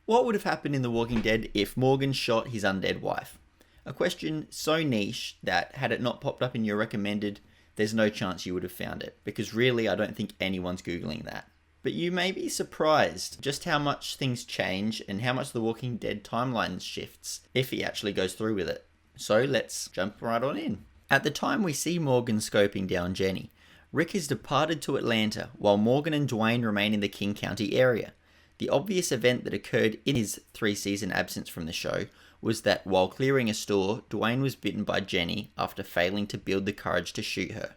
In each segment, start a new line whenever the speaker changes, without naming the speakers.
What would have happened in The Walking Dead if Morgan shot his undead wife? A question so niche that had it not popped up in your recommended, there's no chance you would have found it, because really I don't think anyone's Googling that. But you may be surprised just how much things change and how much The Walking Dead timeline shifts if he actually goes through with it. So let's jump right on in. At the time we see Morgan scoping down Jenny, Rick has departed to Atlanta while Morgan and Duane remain in the King County area. The obvious event that occurred in his 3-season absence from the show was that while clearing a store, Duane was bitten by Jenny after failing to build the courage to shoot her.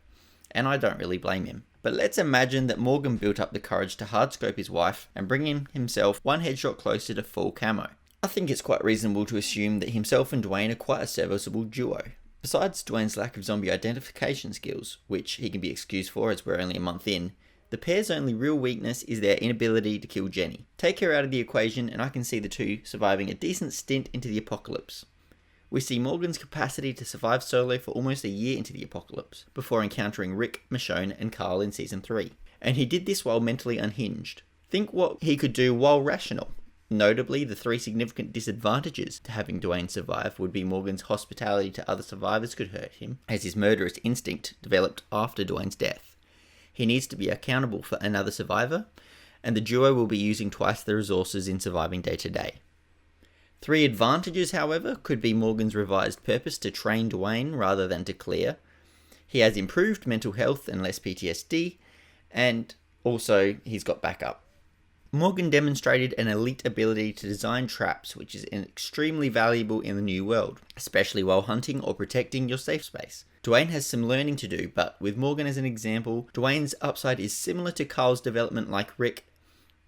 And I don't really blame him. But let's imagine that Morgan built up the courage to hardscope his wife and bring himself one headshot closer to full camo. I think it's quite reasonable to assume that himself and Duane are quite a serviceable duo. Besides Duane's lack of zombie identification skills, which he can be excused for as we're only a month in, the pair's only real weakness is their inability to kill Jenny. Take her out of the equation and I can see the two surviving a decent stint into the apocalypse. We see Morgan's capacity to survive solo for almost a year into the apocalypse, before encountering Rick, Michonne and Carl in Season 3. And he did this while mentally unhinged. Think what he could do while rational. Notably, the 3 significant disadvantages to having Duane survive would be Morgan's hospitality to other survivors could hurt him, as his murderous instinct developed after Duane's death. He needs to be accountable for another survivor, and the duo will be using twice the resources in surviving day to day. 3 advantages, however, could be Morgan's revised purpose to train Duane rather than to clear. He has improved mental health and less PTSD, and also he's got backup. Morgan demonstrated an elite ability to design traps, which is extremely valuable in the new world, especially while hunting or protecting your safe space. Duane has some learning to do, but with Morgan as an example, Duane's upside is similar to Carl's development like Rick,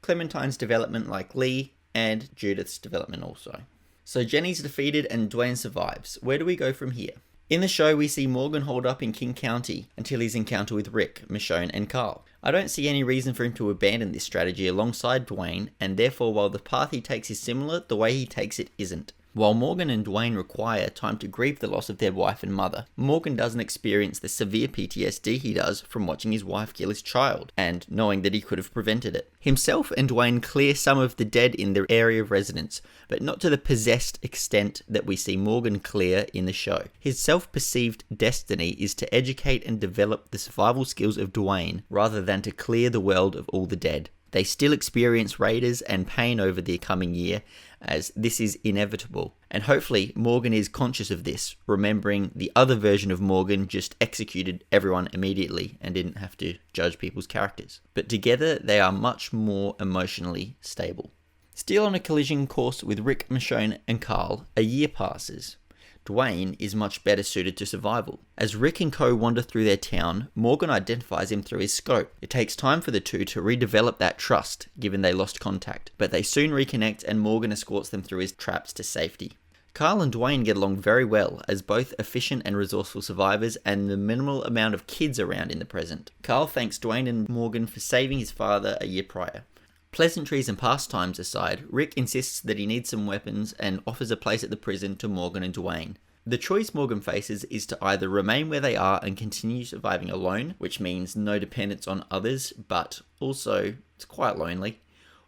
Clementine's development like Lee, and Judith's development also. So Jenny's defeated and Duane survives. Where do we go from here? In the show, we see Morgan hold up in King County until his encounter with Rick, Michonne, and Carl. I don't see any reason for him to abandon this strategy alongside Duane, and therefore while the path he takes is similar, the way he takes it isn't. While Morgan and Duane require time to grieve the loss of their wife and mother, Morgan doesn't experience the severe PTSD he does from watching his wife kill his child, and knowing that he could have prevented it. Himself and Duane clear some of the dead in their area of residence, but not to the possessed extent that we see Morgan clear in the show. His self-perceived destiny is to educate and develop the survival skills of Duane, rather than to clear the world of all the dead. They still experience raiders and pain over the coming year, as this is inevitable. And hopefully Morgan is conscious of this, remembering the other version of Morgan just executed everyone immediately and didn't have to judge people's characters. But together they are much more emotionally stable. Still on a collision course with Rick, Michonne and Carl, a year passes. Duane is much better suited to survival. As Rick and co wander through their town, Morgan identifies him through his scope. It takes time for the two to redevelop that trust, given they lost contact, but they soon reconnect and Morgan escorts them through his traps to safety. Carl and Duane get along very well, as both efficient and resourceful survivors and the minimal amount of kids around in the present. Carl thanks Duane and Morgan for saving his father a year prior. Pleasantries and pastimes aside, Rick insists that he needs some weapons and offers a place at the prison to Morgan and Duane. The choice Morgan faces is to either remain where they are and continue surviving alone, which means no dependence on others, but also it's quite lonely,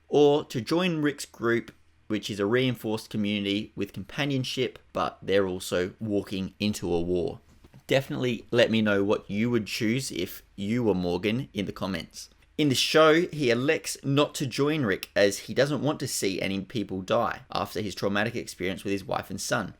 or to join Rick's group, which is a reinforced community with companionship, but they're also walking into a war. Definitely let me know what you would choose if you were Morgan in the comments. In the show, he elects not to join Rick as he doesn't want to see any people die after his traumatic experience with his wife and son.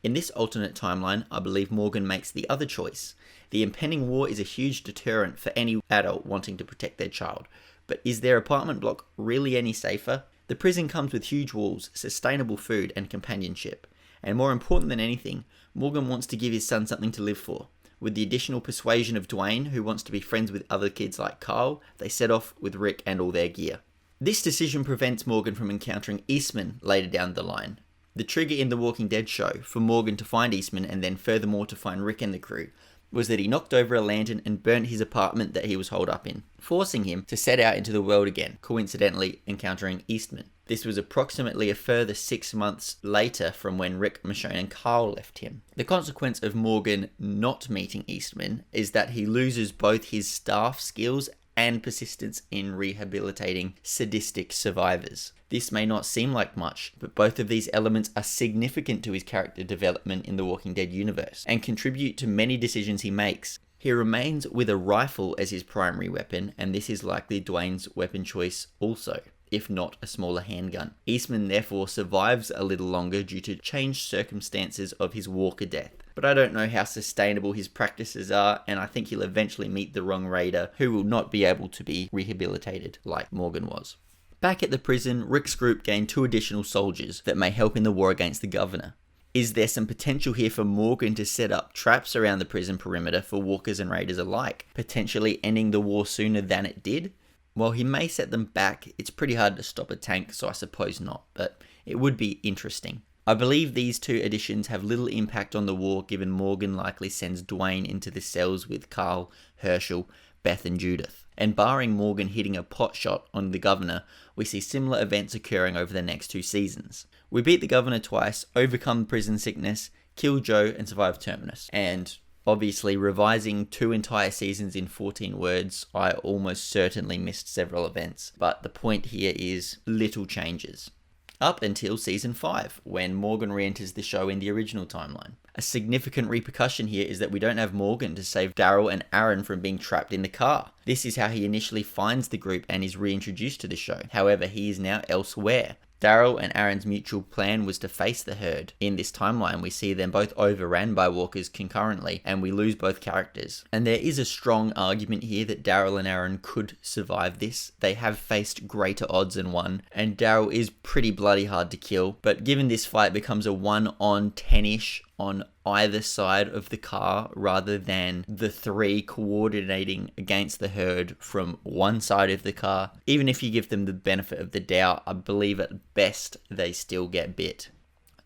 In this alternate timeline, I believe Morgan makes the other choice. The impending war is a huge deterrent for any adult wanting to protect their child, but is their apartment block really any safer? The prison comes with huge walls, sustainable food and companionship, and more important than anything, Morgan wants to give his son something to live for. With the additional persuasion of Duane, who wants to be friends with other kids like Carl, they set off with Rick and all their gear. This decision prevents Morgan from encountering Eastman later down the line. The trigger in The Walking Dead show for Morgan to find Eastman and then furthermore to find Rick and the crew was that he knocked over a lantern and burnt his apartment that he was holed up in, forcing him to set out into the world again, coincidentally encountering Eastman. This was approximately a further 6 months later from when Rick, Michonne and Carl left him. The consequence of Morgan not meeting Eastman is that he loses both his staff skills and persistence in rehabilitating sadistic survivors. This may not seem like much, but both of these elements are significant to his character development in the Walking Dead universe, and contribute to many decisions he makes. He remains with a rifle as his primary weapon, and this is likely Duane's weapon choice also, if not a smaller handgun. Eastman therefore survives a little longer due to changed circumstances of his walker death. But I don't know how sustainable his practices are, and I think he'll eventually meet the wrong raider who will not be able to be rehabilitated like Morgan was. Back at the prison, Rick's group gained 2 additional soldiers that may help in the war against the governor. Is there some potential here for Morgan to set up traps around the prison perimeter for walkers and raiders alike, potentially ending the war sooner than it did? While he may set them back, it's pretty hard to stop a tank, so I suppose not, but it would be interesting. I believe these 2 additions have little impact on the war, given Morgan likely sends Duane into the cells with Carl, Herschel, Beth and Judith. And barring Morgan hitting a pot shot on the governor, we see similar events occurring over the next 2 seasons. We beat the governor twice, overcome prison sickness, kill Joe and survive Terminus. And obviously, revising 2 entire seasons in 14 words, I almost certainly missed several events. But the point here is little changes. Up until season 5, when Morgan re-enters the show in the original timeline. A significant repercussion here is that we don't have Morgan to save Daryl and Aaron from being trapped in the car. This is how he initially finds the group and is reintroduced to the show. However, he is now elsewhere. Daryl and Aaron's mutual plan was to face the herd. In this timeline, we see them both overran by walkers concurrently, and we lose both characters. And there is a strong argument here that Daryl and Aaron could survive this. They have faced greater odds than won, and Daryl is pretty bloody hard to kill. But given this fight becomes a 1-on-10-ish on either side of the car rather than the 3 coordinating against the herd from one side of the car, even if you give them the benefit of the doubt, I believe at best they still get bit.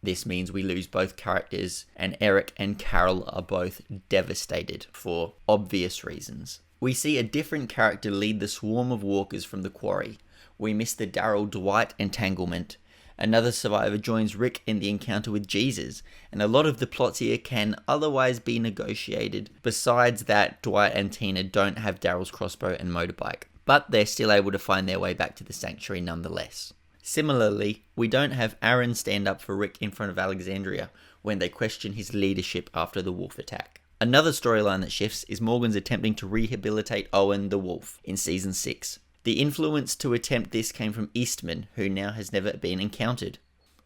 This means we lose both characters, and Eric and Carol are both devastated for obvious reasons. We see a different character lead the swarm of walkers from the quarry. We miss the Daryl-Dwight entanglement. Another survivor joins Rick in the encounter with Jesus, and a lot of the plots here can otherwise be negotiated. Besides that, Dwight and Tina don't have Daryl's crossbow and motorbike, but they're still able to find their way back to the sanctuary nonetheless. Similarly, we don't have Aaron stand up for Rick in front of Alexandria when they question his leadership after the wolf attack. Another storyline that shifts is Morgan's attempting to rehabilitate Owen the wolf in season 6. The influence to attempt this came from Eastman, who now has never been encountered.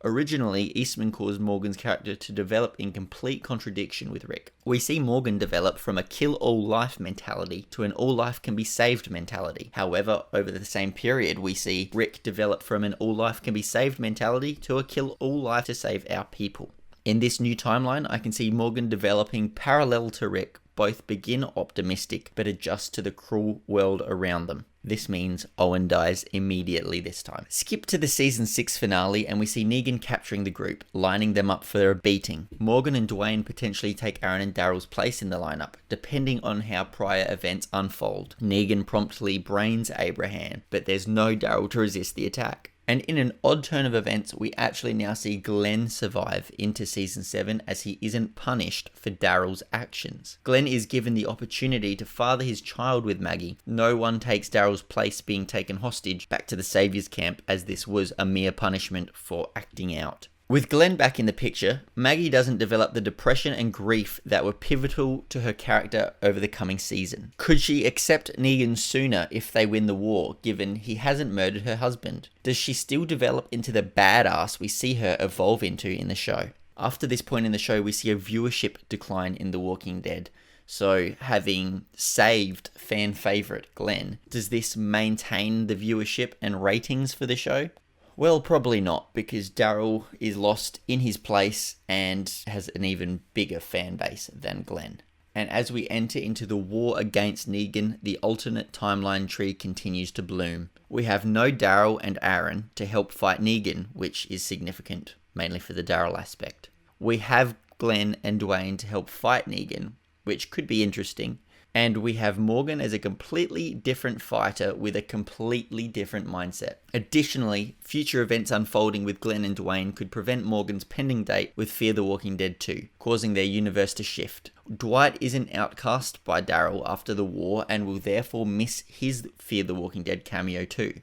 Originally, Eastman caused Morgan's character to develop in complete contradiction with Rick. We see Morgan develop from a kill all life mentality to an all life can be saved mentality. However, over the same period, we see Rick develop from an all life can be saved mentality to a kill all life to save our people. In this new timeline, I can see Morgan developing parallel to Rick. Both begin optimistic, but adjust to the cruel world around them. This means Owen dies immediately this time. Skip to the season 6 finale and we see Negan capturing the group, lining them up for a beating. Morgan and Duane potentially take Aaron and Daryl's place in the lineup, depending on how prior events unfold. Negan promptly brains Abraham, but there's no Daryl to resist the attack. And in an odd turn of events, we actually now see Glenn survive into season 7 as he isn't punished for Daryl's actions. Glenn is given the opportunity to father his child with Maggie. No one takes Daryl's place being taken hostage back to the Savior's camp, as this was a mere punishment for acting out. With Glenn back in the picture, Maggie doesn't develop the depression and grief that were pivotal to her character over the coming season. Could she accept Negan sooner if they win the war, given he hasn't murdered her husband? Does she still develop into the badass we see her evolve into in the show? After this point in the show, we see a viewership decline in The Walking Dead. So, having saved fan favourite Glenn, does this maintain the viewership and ratings for the show? Well, probably not, because Daryl is lost in his place and has an even bigger fan base than Glenn. And as we enter into the war against Negan, the alternate timeline tree continues to bloom. We have no Daryl and Aaron to help fight Negan, which is significant, mainly for the Daryl aspect. We have Glenn and Duane to help fight Negan, which could be interesting, And we have Morgan as a completely different fighter with a completely different mindset. Additionally, future events unfolding with Glenn and Duane could prevent Morgan's pending date with Fear the Walking Dead 2, causing their universe to shift. Dwight is an outcast by Daryl after the war and will therefore miss his Fear the Walking Dead cameo too.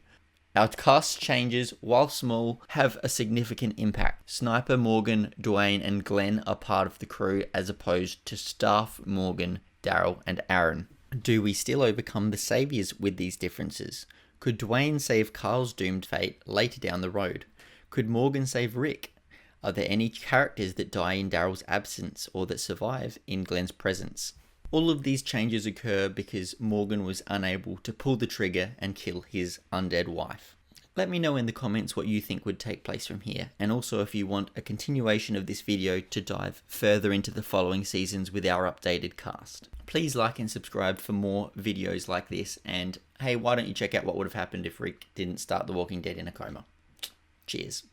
Our cast changes, while small, have a significant impact. Sniper, Morgan, Duane, and Glenn are part of the crew as opposed to Staff, Morgan, Daryl, and Aaron. Do we still overcome the saviors with these differences? Could Duane save Carl's doomed fate later down the road? Could Morgan save Rick? Are there any characters that die in Daryl's absence or that survive in Glenn's presence? All of these changes occur because Morgan was unable to pull the trigger and kill his undead wife. Let me know in the comments what you think would take place from here, and also if you want a continuation of this video to dive further into the following seasons with our updated cast. Please like and subscribe for more videos like this, and hey, why don't you check out what would have happened if Rick didn't start The Walking Dead in a coma? Cheers.